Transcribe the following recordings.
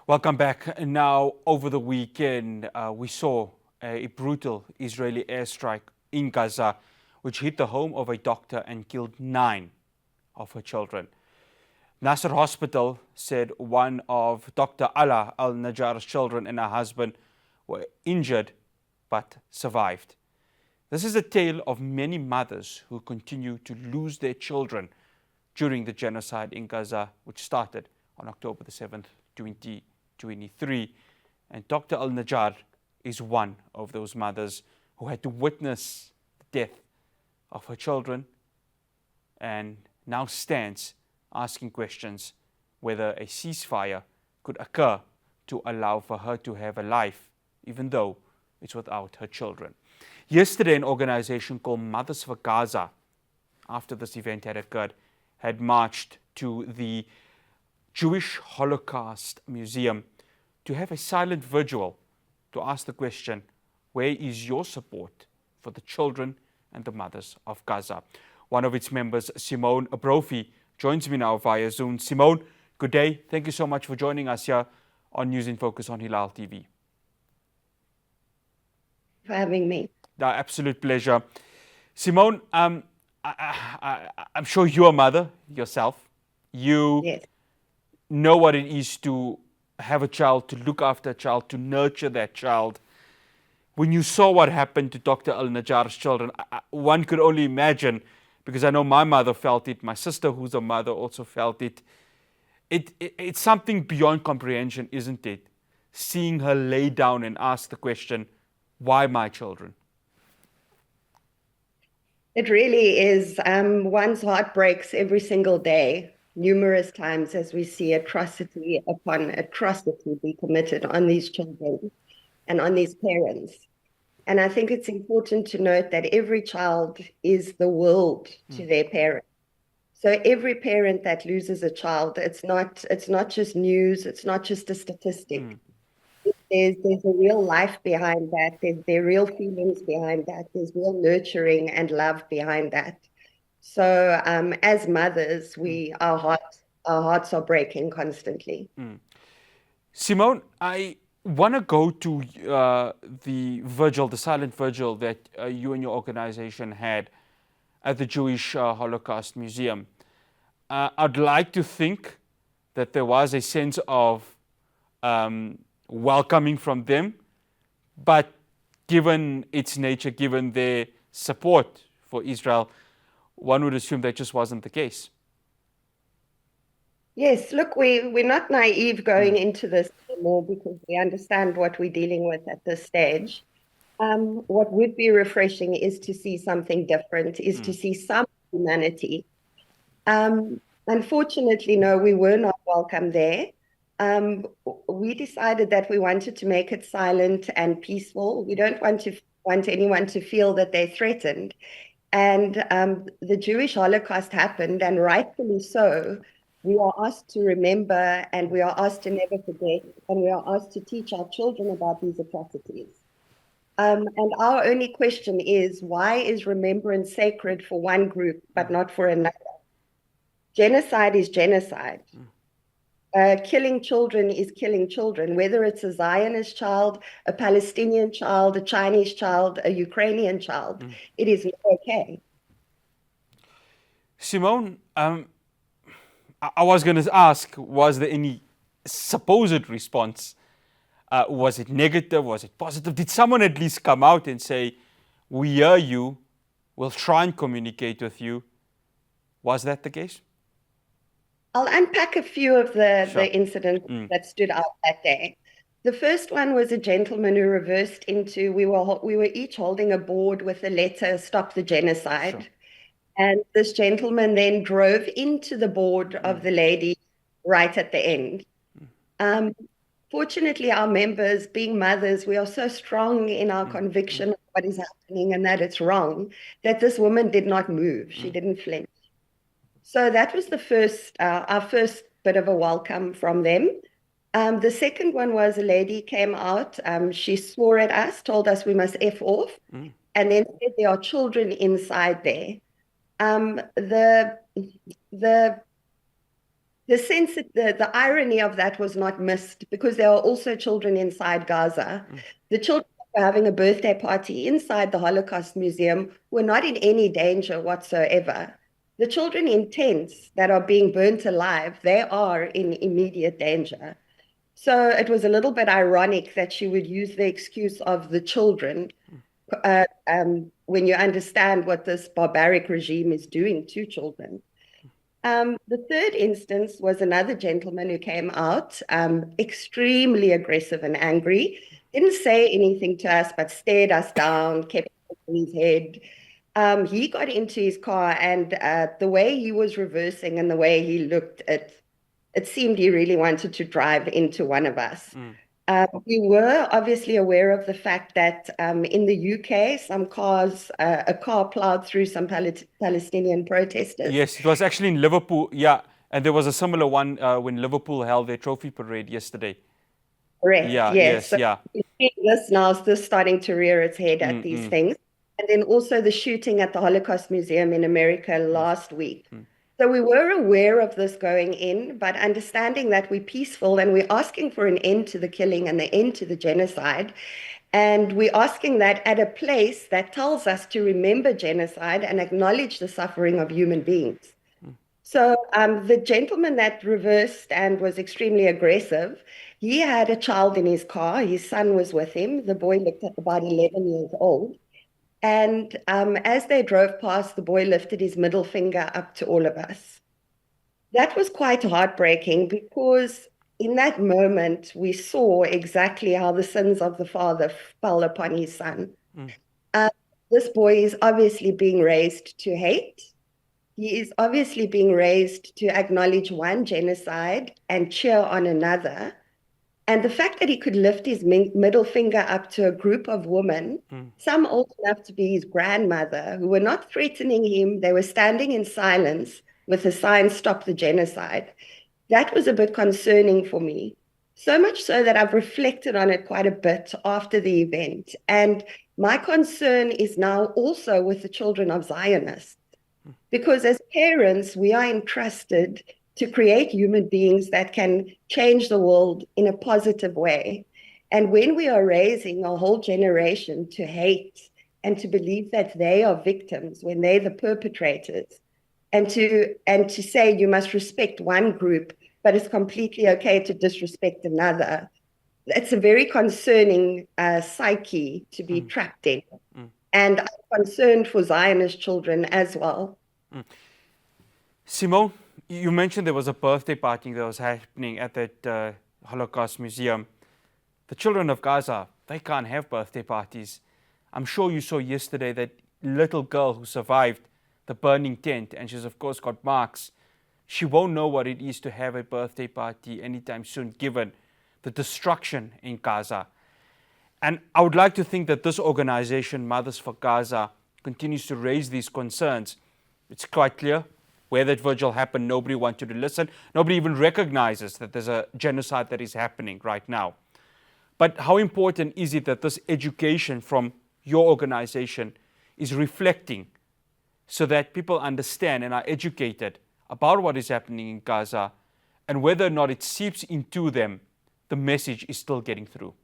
Welcome back. Now, over the weekend, we saw a brutal Israeli airstrike in Gaza, which hit the home of a doctor and killed 9 of her children. Nasser Hospital said one of Dr. Ala al-Najjar's children and her husband were injured but survived. This is a tale of many mothers who continue to lose their children during the genocide in Gaza, which started on October the 7th, 2023. And Dr. al-Najjar is one of those mothers who had to witness the death of her children and now stands asking questions whether a ceasefire could occur to allow for her to have a life, even though it's without her children. Yesterday, an organization called Mothers for Gaza, after this event had occurred, had marched to the Jewish Holocaust Museum to have a silent vigil to ask the question, where is your support for the children and the mothers of Gaza? One of its members, Simone Brophy, joins me now via Zoom. Simone, good day. Thank you so much for joining us here on News in Focus on Hilaal TV. For having me. Absolute pleasure. Simone, I'm sure you're a mother yourself. You Yes. know what it is to have a child, to look after a child, to nurture that child. When you saw what happened to Dr. al-Najjar's children, one could only imagine, because I know my mother felt it, my sister who's a mother also felt it. It's something beyond comprehension, isn't it? Seeing her lay down and ask the question, why my children? It really is. One's heart breaks every single day, numerous times as we see atrocity upon atrocity be committed on these children and on these parents. And I think it's important to note that every child is the world to their parent. So every parent that loses a child, it's not just news, it's not just a statistic. There's a real life behind that. There are real feelings behind that. There's real nurturing and love behind that. So as mothers, our hearts are breaking constantly. Simone, I want to go to the vigil, the silent vigil that you and your organization had at the Jewish Holocaust Museum. I'd like to think that there was a sense of welcoming from them, but given its nature, given their support for Israel, one would assume that just wasn't the case. Yes, look, we're not naive going into this anymore because we understand what we're dealing with at this stage. What would be refreshing is to see something different, is to see some humanity. Unfortunately, no, we were not welcome there. We decided that we wanted to make it silent and peaceful. We don't want anyone to feel that they're threatened. And the Jewish Holocaust happened, and rightfully so. We are asked to remember, and we are asked to never forget, and we are asked to teach our children about these atrocities. And our only question is, why is remembrance sacred for one group but not for another? Genocide is genocide. Killing children is killing children, whether it's a Zionist child, a Palestinian child, a Chinese child, a Ukrainian child. It is not okay. Simone, I was going to ask, was there any supposed response? Was it negative? Was it positive? Did someone at least come out and say, we hear you, we'll try and communicate with you? Was that the case? I'll unpack a few of the incidents that stood out that day. The first one was a gentleman who reversed into, we were each holding a board with a letter, Stop the Genocide. Sure. And this gentleman then drove into the board of the lady right at the end. Fortunately, our members, being mothers, we are so strong in our conviction of what is happening and that it's wrong, that this woman did not move. She didn't flinch. So that was our first bit of a welcome from them. The second one was a lady came out. She swore at us, told us we must F off, and then said there are children inside there. The the sense that the irony of that was not missed because there are also children inside Gaza. The children who were having a birthday party inside the Holocaust Museum were not in any danger whatsoever. The children in tents that are being burnt alive, they are in immediate danger. So it was a little bit ironic that she would use the excuse of the children when you understand what this barbaric regime is doing to children. The third instance was another gentleman who came out extremely aggressive and angry, didn't say anything to us, but stared us down, kept shaking his head. He got into his car, and the way he was reversing and the way he looked, it seemed he really wanted to drive into one of us. We were obviously aware of the fact that in the UK, a car plowed through some Palestinian protesters. Yes, it was actually in Liverpool, yeah. And there was a similar one when Liverpool held their trophy parade yesterday. Correct, Yeah, yes. yes, So yeah. we see this now is this starting to rear its head at these things. And then also the shooting at the Holocaust Museum in America last week. So we were aware of this going in, but understanding that we're peaceful and we're asking for an end to the killing and the end to the genocide. And we're asking that at a place that tells us to remember genocide and acknowledge the suffering of human beings. So the gentleman that reversed and was extremely aggressive, he had a child in his car. His son was with him. The boy looked at about 11 years old. And as they drove past, the boy lifted his middle finger up to all of us. That was quite heartbreaking because in that moment, we saw exactly how the sins of the father fell upon his son. This boy is obviously being raised to hate. He is obviously being raised to acknowledge one genocide and cheer on another. And the fact that he could lift his middle finger up to a group of women, some old enough to be his grandmother, who were not threatening him, they were standing in silence with the sign, "Stop the Genocide." That was a bit concerning for me. So much so that I've reflected on it quite a bit after the event. And my concern is now also with the children of Zionists. Because as parents, we are entrusted to create human beings that can change the world in a positive way. And when we are raising a whole generation to hate and to believe that they are victims when they're the perpetrators, and to say you must respect one group, but it's completely okay to disrespect another, it's a very concerning psyche to be trapped in. And I'm concerned for Zionist children as well. Simone, you mentioned there was a birthday party that was happening at that Holocaust Museum. The children of Gaza, they can't have birthday parties. I'm sure you saw yesterday that little girl who survived the burning tent, and she's of course got marks. She won't know what it is to have a birthday party anytime soon, given the destruction in Gaza. And I would like to think that this organization, Mothers for Gaza, continues to raise these concerns. It's quite clear where that vigil happened, nobody wanted to listen. Nobody even recognizes that there's a genocide that is happening right now. But how important is it that this education from your organization is reflecting so that people understand and are educated about what is happening in Gaza, and whether or not it seeps into them, the message is still getting through?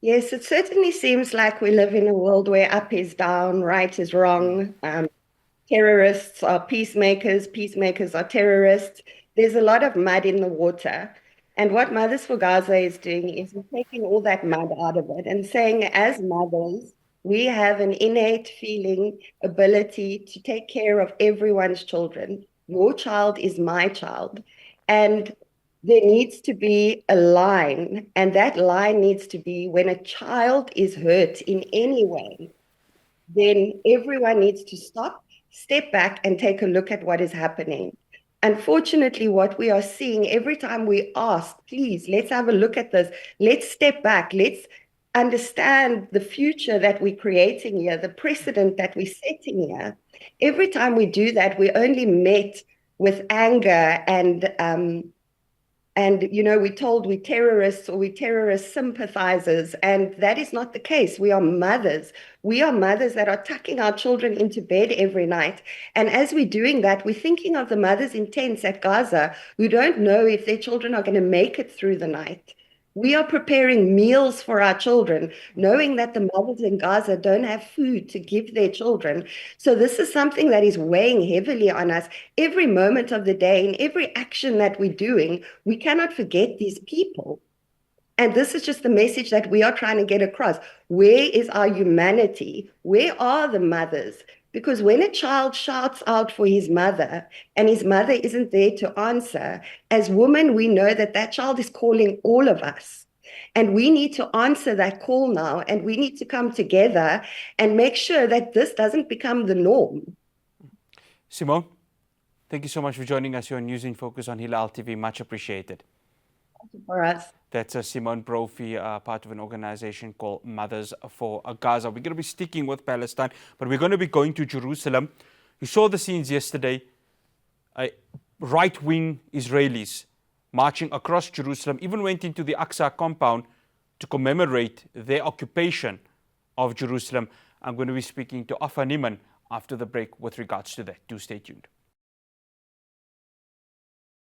Yes, it certainly seems like we live in a world where up is down, right is wrong. Terrorists are peacemakers, peacemakers are terrorists. There's a lot of mud in the water. And what Mothers for Gaza is doing is taking all that mud out of it and saying, as mothers, we have an innate feeling, ability to take care of everyone's children. Your child is my child. And there needs to be a line, and that line needs to be when a child is hurt in any way, then everyone needs to stop, step back, and take a look at what is happening. Unfortunately, what we are seeing every time we ask, please, let's have a look at this, let's step back, let's understand the future that we're creating here, the precedent that we're setting here. Every time we do that, we're only met with anger and And, we're told we're terrorists or we're terrorist sympathizers, and that is not the case. We are mothers. We are mothers that are tucking our children into bed every night. And as we're doing that, we're thinking of the mothers in tents at Gaza who don't know if their children are going to make it through the night. We are preparing meals for our children, knowing that the mothers in Gaza don't have food to give their children. So this is something that is weighing heavily on us every moment of the day, in every action that we're doing. We cannot forget these people. And this is just the message that we are trying to get across. Where is our humanity? Where are the mothers? Because when a child shouts out for his mother and his mother isn't there to answer, as women, we know that that child is calling all of us. And we need to answer that call now, and we need to come together and make sure that this doesn't become the norm. Simone, thank you so much for joining us here on News in Focus on Hilaal TV. Much appreciated. For us. That's Simone Brophy, part of an organization called Mothers for Gaza. We're going to be sticking with Palestine, but we're going to be going to Jerusalem. You saw the scenes yesterday. Right-wing Israelis marching across Jerusalem, even went into the Aqsa compound to commemorate their occupation of Jerusalem. I'm going to be speaking to Afa Niman after the break with regards to that. Do stay tuned.